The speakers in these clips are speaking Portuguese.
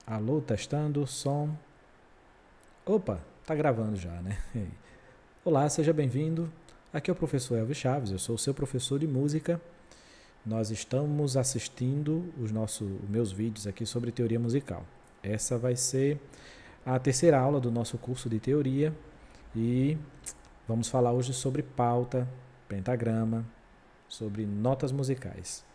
Alô, testando, som. Opa, tá gravando já, né? Olá, seja bem-vindo. Aqui é o professor Elvis Chaves, eu sou o seu professor de música. Nós estamos assistindo os meus vídeos aqui sobre teoria musical. Essa vai ser a terceira aula do nosso curso de teoria e vamos falar hoje sobre pauta, pentagrama, sobre notas musicais.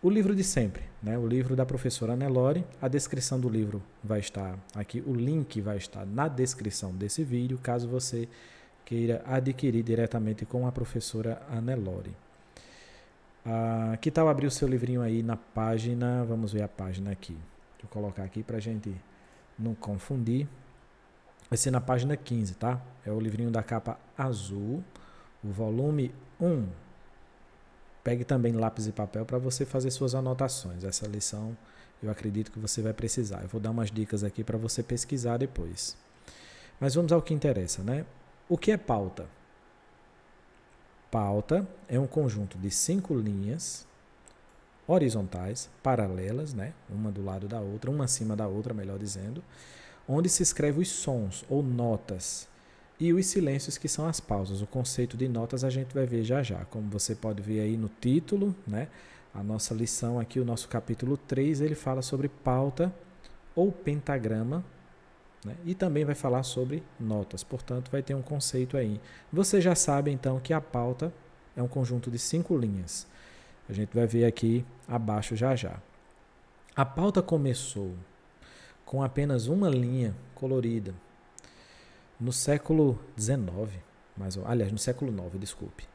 O livro de sempre, né? O livro da professora Anelore. A descrição do livro vai estar aqui, o link vai estar na descrição desse vídeo, caso você queira adquirir diretamente com a professora Anelore. Que tal abrir o seu livrinho aí na página, vamos ver a página aqui. Deixa eu colocar aqui para a gente não confundir. Vai ser na página 15, tá? É o livrinho da capa azul, o volume 1. Pegue também lápis e papel para você fazer suas anotações. Essa lição eu acredito que você vai precisar. Eu vou dar umas dicas aqui para você pesquisar depois. Mas vamos ao que interessa, né? O que é pauta? Pauta é um conjunto de 5 linhas horizontais, paralelas, né? Uma do lado da outra, uma acima da outra, melhor dizendo, onde se escreve os sons ou notas e os silêncios, que são as pausas. O conceito de notas a gente vai ver já já. Como você pode ver aí no título, né? A nossa lição aqui, o nosso capítulo 3, ele fala sobre pauta ou pentagrama, né? E também vai falar sobre notas. Portanto, vai ter um conceito aí. Você já sabe, então, que a pauta é um conjunto de 5 linhas. A gente vai ver aqui abaixo já já. A pauta começou com apenas uma linha colorida. No século XIX, aliás, no século IX, desculpe.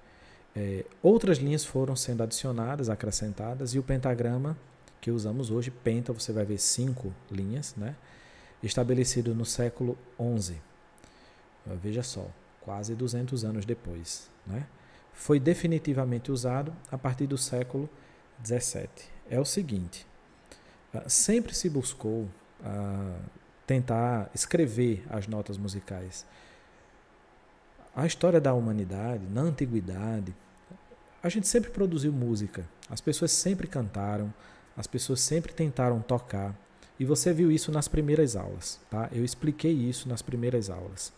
Outras linhas foram sendo adicionadas, acrescentadas, e o pentagrama que usamos hoje, penta, você vai ver 5 linhas, né? Estabelecido no século XI. Veja só, quase 200 anos depois, né? Foi definitivamente usado a partir do século XVII. É o seguinte, sempre se buscou tentar escrever as notas musicais. A história da humanidade, na antiguidade, a gente sempre produziu música. As pessoas sempre cantaram, as pessoas sempre tentaram tocar. E você viu isso nas primeiras aulas, tá? Eu expliquei isso nas primeiras aulas.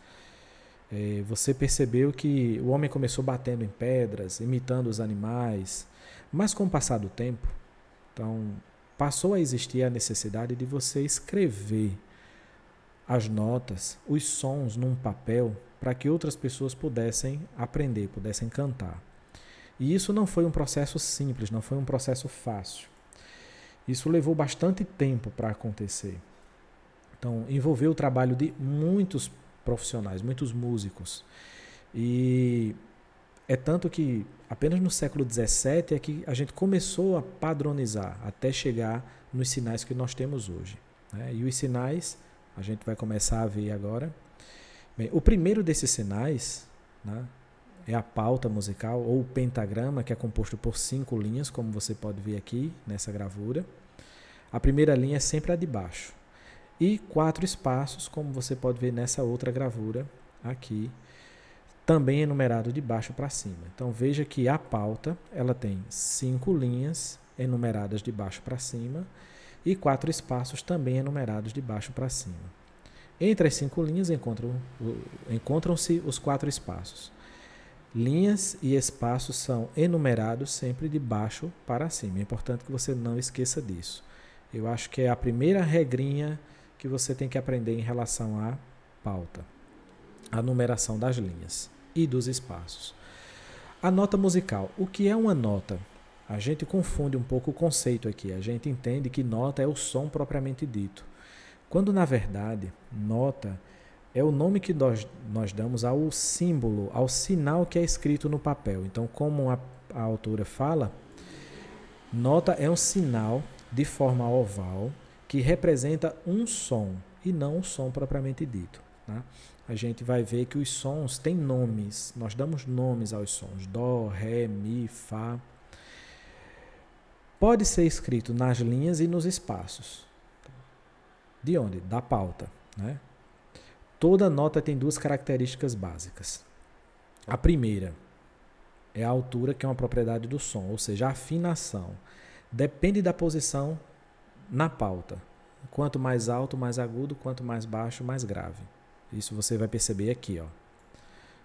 Você percebeu que o homem começou batendo em pedras, imitando os animais, mas com o passar do tempo, então, passou a existir a necessidade de você escrever as notas, os sons num papel, para que outras pessoas pudessem aprender, pudessem cantar. E isso não foi um processo simples, não foi um processo fácil. Isso levou bastante tempo para acontecer. Então, envolveu o trabalho de muitos profissionais, muitos músicos. E é tanto que apenas no século XVII é que a gente começou a padronizar, até chegar nos sinais que nós temos hoje, né? E os sinais a gente vai começar a ver agora. Bem, o primeiro desses sinais, né, é a pauta musical, ou o pentagrama, que é composto por 5 linhas, como você pode ver aqui nessa gravura. A primeira linha é sempre a de baixo. E 4 espaços, como você pode ver nessa outra gravura aqui, também enumerado de baixo para cima. Então veja que a pauta ela tem 5 linhas enumeradas de baixo para cima e 4 espaços também enumerados de baixo para cima. Entre as 5 linhas encontram-se os 4 espaços. Linhas e espaços são enumerados sempre de baixo para cima. É importante que você não esqueça disso. Eu acho que é a primeira regrinha que você tem que aprender em relação à pauta. A numeração das linhas e dos espaços. A nota musical. O que é uma nota? A gente confunde um pouco o conceito aqui. A gente entende que nota é o som propriamente dito, quando na verdade nota é o nome que nós damos ao símbolo, ao sinal que é escrito no papel. Então, como a autora fala, nota é um sinal de forma oval que representa um som e não um som propriamente dito, tá? A gente vai ver que os sons têm nomes, nós damos nomes aos sons, dó, ré, mi, fá. Pode ser escrito nas linhas e nos espaços. De onde? Da pauta, né? Toda nota tem 2 características básicas. A primeira é a altura, que é uma propriedade do som, ou seja, a afinação. Depende da posição na pauta. Quanto mais alto, mais agudo, quanto mais baixo, mais grave. Isso você vai perceber aqui, ó.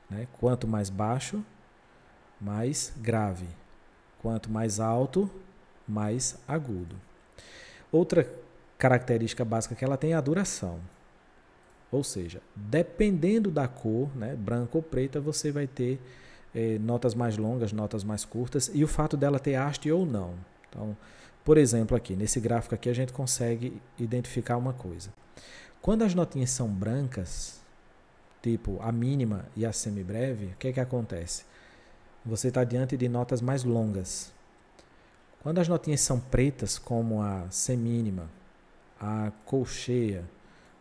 Né? Quanto mais baixo, mais grave. Quanto mais alto, mais agudo. Outra característica básica que ela tem é a duração. Ou seja, dependendo da cor, né, branca ou preta, você vai ter notas mais longas, notas mais curtas, e o fato dela ter haste ou não. Então, por exemplo, aqui, nesse gráfico aqui, a gente consegue identificar uma coisa. Quando as notinhas são brancas, tipo a mínima e a semibreve, o que é que acontece? Você está diante de notas mais longas. Quando as notinhas são pretas, como a semínima, a colcheia,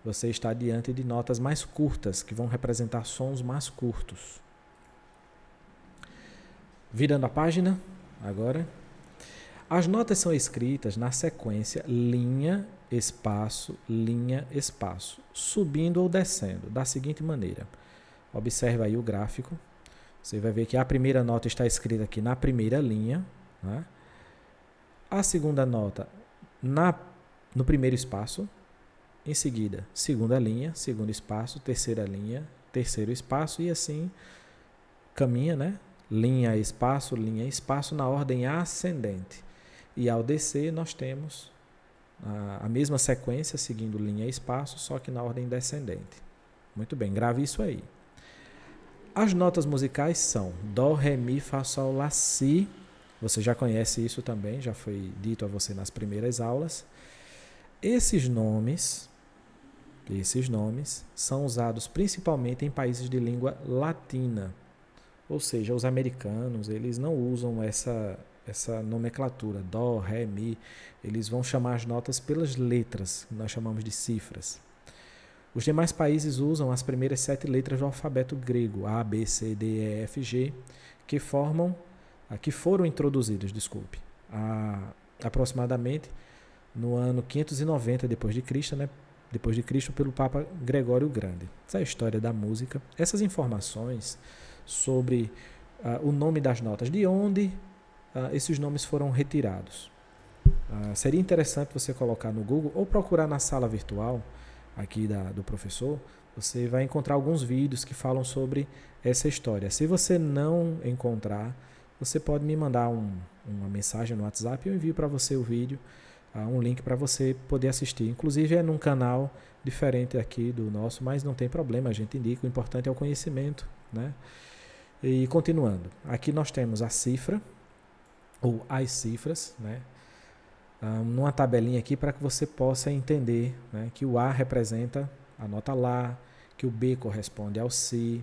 você está diante de notas mais curtas, que vão representar sons mais curtos. Virando a página, agora. As notas são escritas na sequência linha, espaço, subindo ou descendo, da seguinte maneira. Observe aí o gráfico. Você vai ver que a primeira nota está escrita aqui na primeira linha, né? A segunda nota no primeiro espaço, em seguida, segunda linha, segundo espaço, terceira linha, terceiro espaço, e assim caminha, né? Linha, espaço, na ordem ascendente. E ao descer, nós temos a mesma sequência, seguindo linha, espaço, só que na ordem descendente. Muito bem, grave isso aí. As notas musicais são Dó, Ré, Mi, Fá, Sol, Lá, Si. Você já conhece isso também, já foi dito a você nas primeiras aulas. Esses nomes são usados principalmente em países de língua latina. Ou seja, os americanos, eles não usam essa nomenclatura, Dó, Ré, Mi. Eles vão chamar as notas pelas letras, que nós chamamos de cifras. Os demais países usam as primeiras 7 letras do alfabeto grego, A, B, C, D, E, F, G, que foram introduzidas, aproximadamente no ano 590 depois de Cristo, né? Depois de Cristo, pelo Papa Gregório o Grande. Essa é a história da música. Essas informações sobre o nome das notas, de onde esses nomes foram retirados. Seria interessante você colocar no Google ou procurar na sala virtual aqui do professor. Você vai encontrar alguns vídeos que falam sobre essa história. Se você não encontrar, você pode me mandar uma mensagem no WhatsApp e eu envio para você o vídeo, um link para você poder assistir. Inclusive é num canal diferente aqui do nosso, mas não tem problema, a gente indica, o importante é o conhecimento, né? E continuando, aqui nós temos a cifra, ou as cifras, né? Numa tabelinha aqui para que você possa entender, né, que o A representa a nota Lá, que o B corresponde ao Si,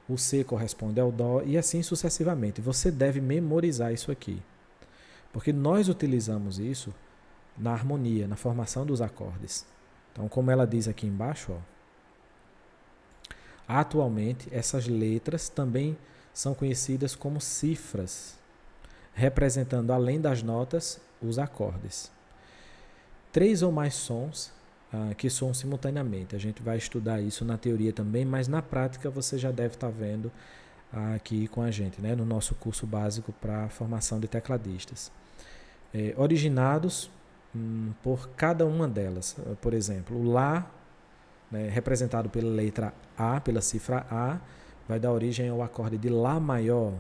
o C corresponde ao Dó e assim sucessivamente. Você deve memorizar isso aqui, porque nós utilizamos isso na harmonia, na formação dos acordes. Então, como ela diz aqui embaixo, ó, atualmente essas letras também são conhecidas como cifras, representando além das notas os acordes. 3 ou mais sons que soam simultaneamente. A gente vai estudar isso na teoria também, mas na prática você já deve estar vendo aqui com a gente, né, no nosso curso básico para formação de tecladistas. Originados por cada uma delas. Por exemplo, o Lá, né, representado pela letra A, pela cifra A, vai dar origem ao acorde de Lá maior.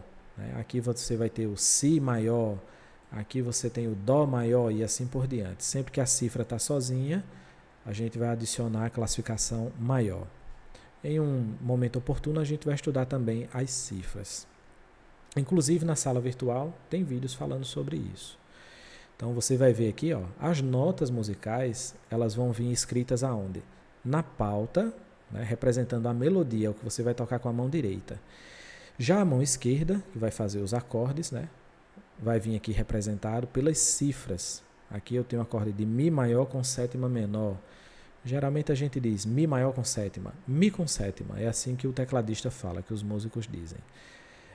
Aqui você vai ter o Si maior, aqui você tem o Dó maior e assim por diante. Sempre que a cifra está sozinha, a gente vai adicionar a classificação maior. Em um momento oportuno, a gente vai estudar também as cifras. Inclusive, na sala virtual, tem vídeos falando sobre isso. Então, você vai ver aqui, ó, as notas musicais, elas vão vir escritas aonde? Na pauta, né, representando a melodia, o que você vai tocar com a mão direita. Já a mão esquerda, que vai fazer os acordes, né, vai vir aqui representado pelas cifras. Aqui eu tenho o acorde de Mi maior com sétima menor. Geralmente a gente diz Mi maior com sétima, Mi com sétima. É assim que o tecladista fala, que os músicos dizem.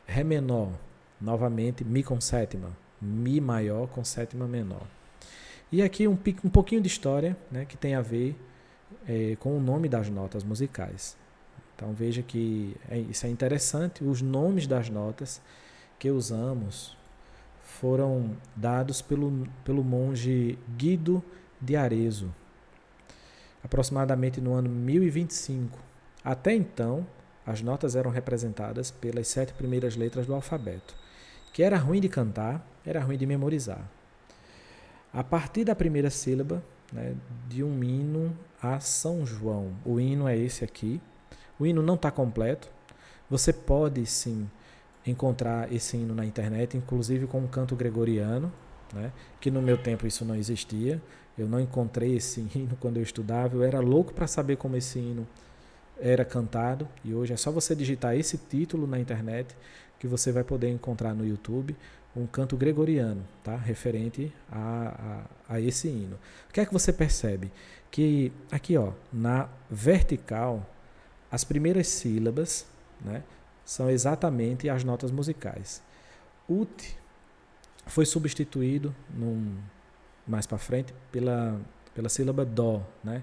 Ré menor, novamente Mi com sétima, Mi maior com sétima menor. E aqui um pouquinho de história, né, que tem a ver com o nome das notas musicais. Então veja que isso é interessante. Os nomes das notas que usamos foram dados pelo monge Guido de Arezzo. aproximadamente no ano 1025. Até então, as notas eram representadas pelas 7 primeiras letras do alfabeto, que era ruim de cantar, era ruim de memorizar. A partir da primeira sílaba, né, de um hino a São João. O hino é esse aqui. O hino não está completo. Você pode, sim, encontrar esse hino na internet, inclusive com um canto gregoriano, né, que no meu tempo isso não existia. Eu não encontrei esse hino quando eu estudava. Eu era louco para saber como esse hino era cantado. E hoje é só você digitar esse título na internet que você vai poder encontrar no YouTube um canto gregoriano, tá? Referente a esse hino. O que é que você percebe? Que aqui, ó, na vertical, as primeiras sílabas, né, são exatamente as notas musicais. Ut foi substituído mais para frente pela sílaba dó, né,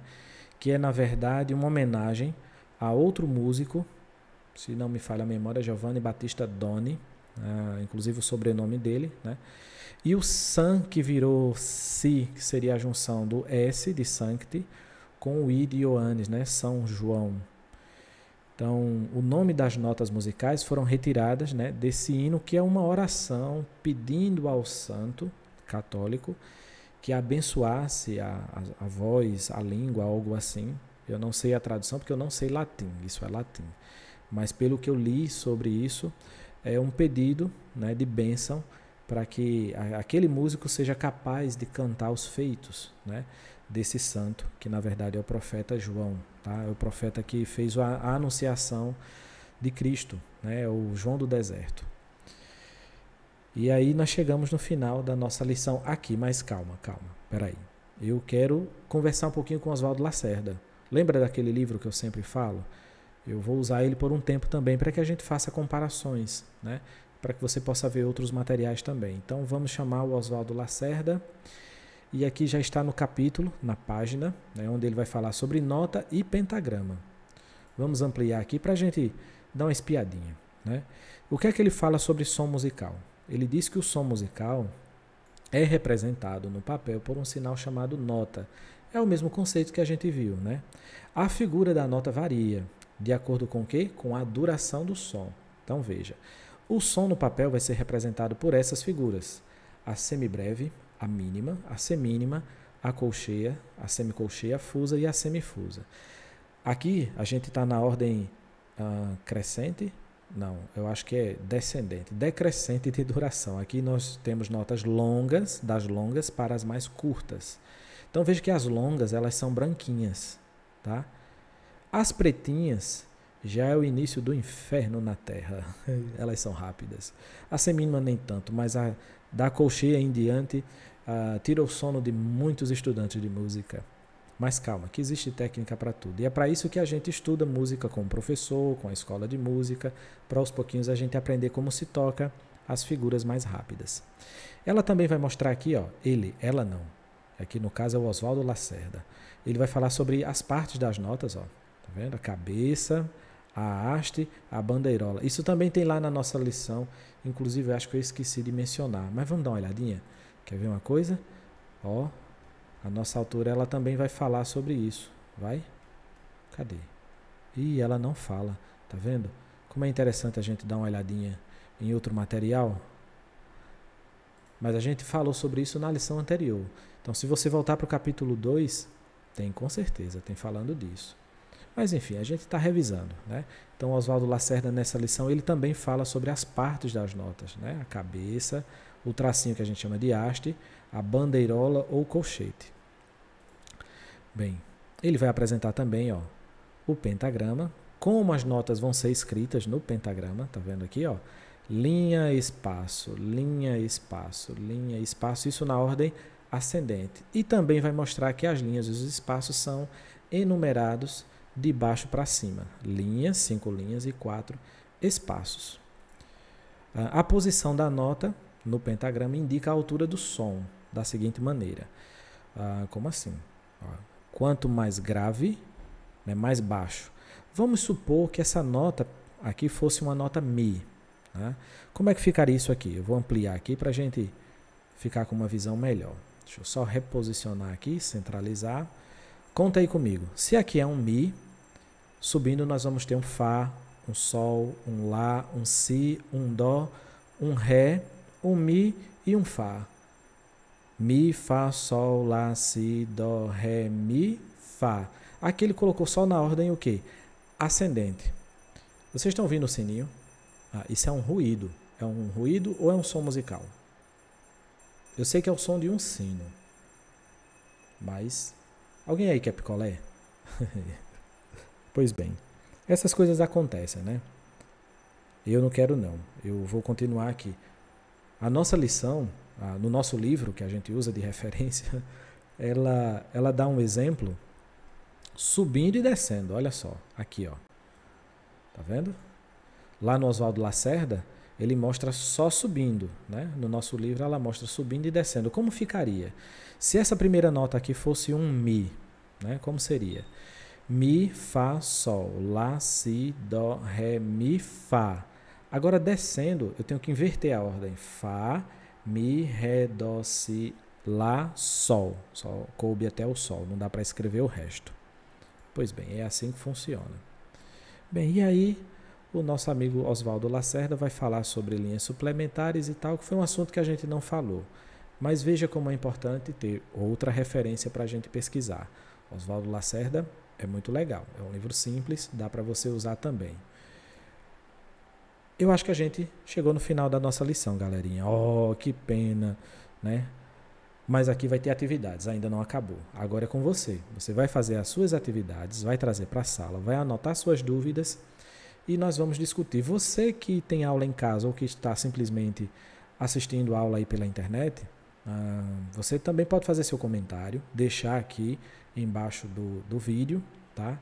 que é na verdade uma homenagem a outro músico, se não me falha a memória, Giovanni Battista Doni, inclusive o sobrenome dele, né? E o San, que virou Si, que seria a junção do S de Sancti com o I de Ioannes, né? São João. Então, o nome das notas musicais foram retiradas, né, desse hino, que é uma oração pedindo ao santo católico que abençoasse a voz, a língua, algo assim. Eu não sei a tradução porque eu não sei latim, isso é latim. Mas pelo que eu li sobre isso, é um pedido, né, de bênção para que aquele músico seja capaz de cantar os feitos, né, desse santo, que na verdade é o profeta João, tá? É o profeta que fez a anunciação de Cristo, né, é o João do deserto. E aí nós chegamos no final da nossa lição aqui, mas calma, peraí. Eu quero conversar um pouquinho com Oswaldo Lacerda. Lembra daquele livro que eu sempre falo? Eu vou usar ele por um tempo também para que a gente faça comparações, né? Para que você possa ver outros materiais também. Então vamos chamar o Oswaldo Lacerda. E aqui já está no capítulo, na página, né, onde ele vai falar sobre nota e pentagrama. Vamos ampliar aqui para a gente dar uma espiadinha, né? O que é que ele fala sobre som musical? Ele diz que o som musical é representado no papel por um sinal chamado nota. É o mesmo conceito que a gente viu, né? A figura da nota varia. De acordo com o quê? Com a duração do som. Então veja, o som no papel vai ser representado por essas figuras. A semibreve, a mínima, a semínima, a colcheia, a semicolcheia, a fusa e a semifusa. Aqui a gente está na ordem crescente, não, eu acho que é descendente, decrescente de duração. Aqui nós temos notas longas, das longas para as mais curtas. Então veja que as longas, elas são branquinhas, tá? As pretinhas já é o início do inferno na terra. Elas são rápidas. A semínima nem tanto, mas a da colcheia em diante tira o sono de muitos estudantes de música. Mas calma, que existe técnica para tudo. E é para isso que a gente estuda música com o professor, com a escola de música, para aos pouquinhos a gente aprender como se toca as figuras mais rápidas. Ela também vai mostrar aqui, ó, ela não. Aqui no caso é o Oswaldo Lacerda. Ele vai falar sobre as partes das notas, ó. Tá vendo? A cabeça, a haste, a bandeirola. Isso também tem lá na nossa lição. Inclusive, eu acho que eu esqueci de mencionar. Mas vamos dar uma olhadinha? Quer ver uma coisa? Ó, a nossa autora, ela também vai falar sobre isso. Vai? Cadê? Ih, ela não fala. Tá vendo? Como é interessante a gente dar uma olhadinha em outro material. Mas a gente falou sobre isso na lição anterior. Então, se você voltar para o capítulo 2, tem com certeza, tem falando disso. Mas enfim, a gente está revisando, né? Então, Oswaldo Lacerda, nessa lição, ele também fala sobre as partes das notas, né? A cabeça, o tracinho que a gente chama de haste, a bandeirola ou colchete. Bem, ele vai apresentar também, ó, o pentagrama, como as notas vão ser escritas no pentagrama, tá vendo aqui, ó? Linha, espaço, linha, espaço, linha, espaço, isso na ordem ascendente. E também vai mostrar que as linhas e os espaços são enumerados de baixo para cima. Linhas, 5 linhas e 4 espaços. A posição da nota no pentagrama indica a altura do som, da seguinte maneira. Como assim? Quanto mais grave, né, mais baixo. Vamos supor que essa nota aqui fosse uma nota Mi. Né? Como é que ficaria isso aqui? Eu vou ampliar aqui para a gente ficar com uma visão melhor. Deixa eu só reposicionar aqui, centralizar. Conta aí comigo. Se aqui é um Mi, subindo nós vamos ter um Fá, um Sol, um Lá, um Si, um Dó, um Ré, um Mi e um Fá. Mi, Fá, Sol, Lá, Si, Dó, Ré, Mi, Fá. Aqui ele colocou só na ordem o quê? Ascendente. Vocês estão ouvindo o sininho? Isso é um ruído. É um ruído ou é um som musical? Eu sei que é o som de um sino. Mas alguém aí quer picolé? Pois bem, essas coisas acontecem, né? Eu não quero não. Eu vou continuar aqui. A nossa lição, no nosso livro que a gente usa de referência, ela dá um exemplo subindo e descendo. Olha só, aqui ó. Tá vendo? Lá no Oswaldo Lacerda, ele mostra só subindo, né? No nosso livro ela mostra subindo e descendo. Como ficaria? Se essa primeira nota aqui fosse um Mi, né? Como seria? Mi, Fá, Sol, Lá, Si, Dó, Ré, Mi, Fá. Agora descendo, eu tenho que inverter a ordem. Fá, Mi, Ré, Dó, Si, Lá, Sol. Só coube até o Sol, não dá para escrever o resto. Pois bem, é assim que funciona. Bem, e aí o nosso amigo Oswaldo Lacerda vai falar sobre linhas suplementares e tal, que foi um assunto que a gente não falou. Mas veja como é importante ter outra referência para a gente pesquisar. Oswaldo Lacerda é muito legal, é um livro simples, dá para você usar também. Eu acho que a gente chegou no final da nossa lição, galerinha. Oh, que pena, né? Mas aqui vai ter atividades, ainda não acabou. Agora é com você. Você vai fazer as suas atividades, vai trazer para a sala, vai anotar suas dúvidas e nós vamos discutir. Você que tem aula em casa ou que está simplesmente assistindo aula aí pela internet, você também pode fazer seu comentário, deixar aqui embaixo do vídeo, tá?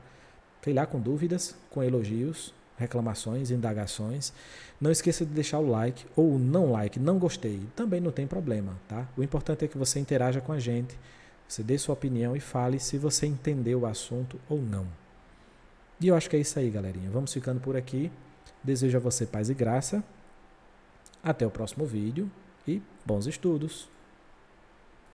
Sei lá, com dúvidas, com elogios, reclamações, indagações. Não esqueça de deixar o like ou o não like, não gostei, também não tem problema, tá? O importante é que você interaja com a gente, você dê sua opinião e fale se você entendeu o assunto ou não. E eu acho que é isso aí, galerinha. Vamos ficando por aqui. Desejo a você paz e graça. Até o próximo vídeo e bons estudos!